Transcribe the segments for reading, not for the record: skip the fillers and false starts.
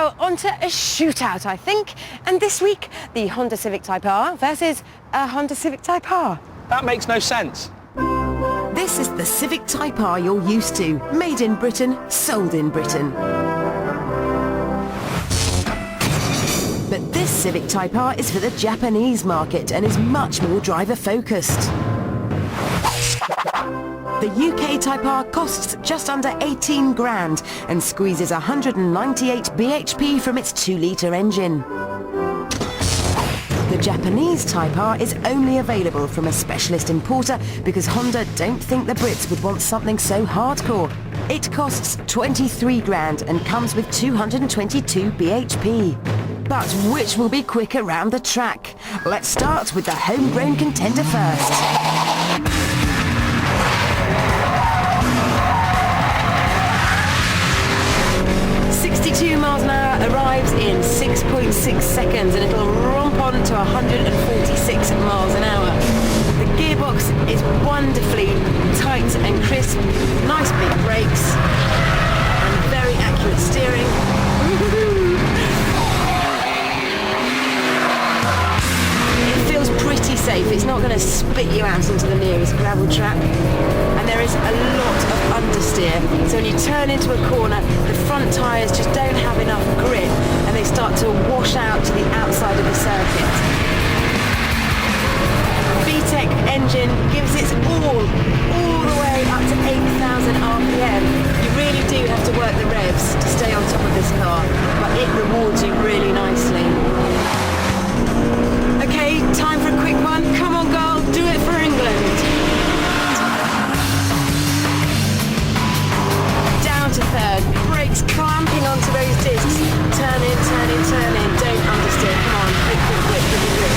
Now onto a shootout, I think. And this week, the Honda Civic Type R versus a Honda Civic Type R. That makes no sense. This is the Civic Type R you're used to. Made in Britain, sold in Britain. But this Civic Type R is for the Japanese market and is much more driver-focused. The UK Type R costs just under 18 grand and squeezes 198 bhp from its 2-litre engine. The Japanese Type R is only available from a specialist importer because Honda don't think the Brits would want something so hardcore. It costs 23 grand and comes with 222 bhp. But which will be quick around the track? Let's start with the homegrown contender first. 62 miles an hour arrives in 6.6 seconds and it'll romp on to 146 miles an hour. The gearbox is wonderfully tight and crisp, nice big brakes and very accurate steering. It feels pretty safe, it's not going to spit you out into the nearest gravel trap. And there is a lot of understeer, so when you turn into a corner, the front tyres just don't have enough grip and they start to wash out to the outside of the circuit. VTEC engine gives its all the way up to 8,000 RPM. You really do have to work the revs to stay on top of this car, but it rewards you really nicely. Okay, time for a quick one. Come on, girl, do it for England. To third, brakes clamping onto those discs. Turn in, turn in, turn in. Don't understeer. Come on, quick, quick, quick, quick, quick.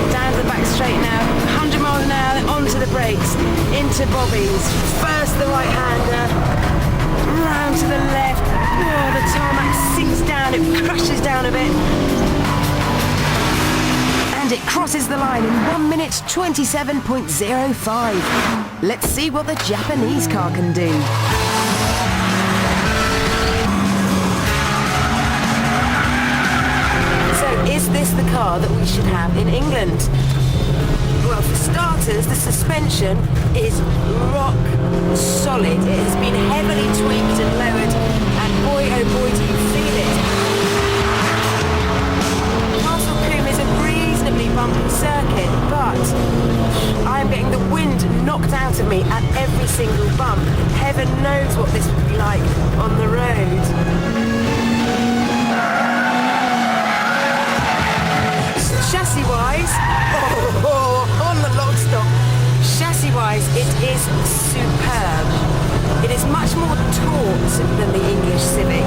Down the back straight now. 100 miles an hour, then onto the brakes. Into bobbies. First the right hander. Round to the left. Oh, the tarmac sinks down. It crashes down a bit. It crosses the line in 1 minute 27.05. Let's see what the Japanese car can do. So is this the car that we should have in England? Well, for starters, the suspension is rock solid. It has been heavily tweaked and lowered, and boy oh boy do you feel it. Bumpy circuit, but I'm getting the wind knocked out of me at every single bump. Heaven knows what this would be like on the road. Chassis-wise, on the log stop. Chassis-wise, it is superb. It is much more taut than the English Civic,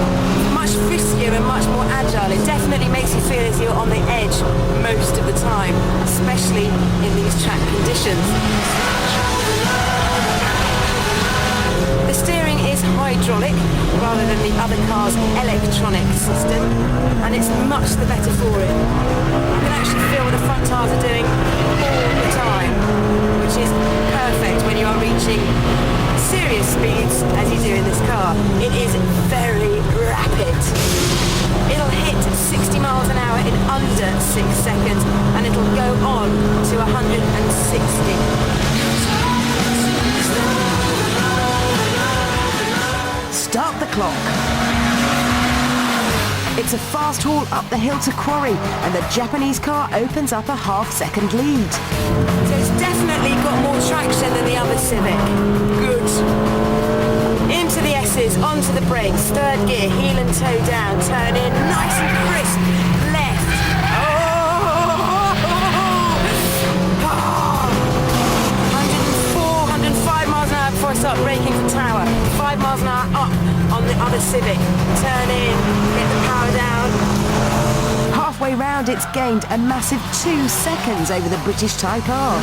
much friskier and much more agile. It definitely makes you feel as you're on the edge most of the time, especially in these track conditions. The steering is hydraulic rather than the other car's electronic system, and it's much the better for it. You can actually feel what the front tyres are doing all the time, which is perfect when you are reaching serious speeds as you do in this car. It is very rapid. It'll hit 60 miles an hour in under 6 seconds and it'll go on to 160. Start the clock. It's a fast haul up the hill to Quarry and the Japanese car opens up a half-second lead. So it's definitely got more traction than the other Civic. Good. Into the S's, onto the brakes, third gear, heel and toe down, turn in, nice and crisp, left. Oh! 104, 105 miles an hour before I start braking for tower. 5 miles an hour up on the other Civic. Turn in, get the power down. Halfway round it's gained a massive 2 seconds over the British Type R.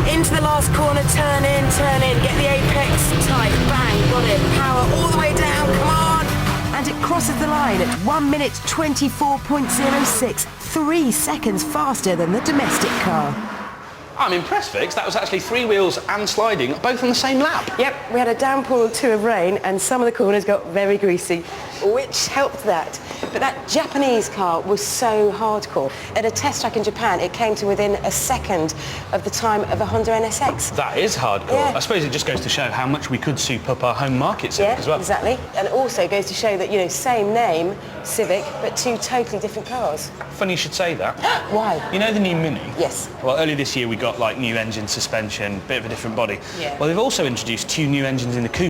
Into the last corner, turn in, get the apex tight, bang, got it, power all the way down, come on! And it crosses the line at 1 minute 24.06, 3 seconds faster than the domestic car. I'm impressed, Vix. That was actually 3 wheels and sliding, both on the same lap. Yep, we had a downpour or 2 of rain and some of the corners got very greasy, which helped that. But that Japanese car was so hardcore. At a test track in Japan, it came to within a second of the time of a Honda NSX. That is hardcore. Yeah. I suppose it just goes to show how much we could soup up our home market Civic as well. Exactly. And it also goes to show that, you know, same name, Civic, but 2 totally different cars. Funny you should say that. Why? You know the new Mini? Yes. Well, earlier this year we got like new engine, suspension, bit of a different body. Yeah. Well, they've also introduced 2 new engines in the coupe.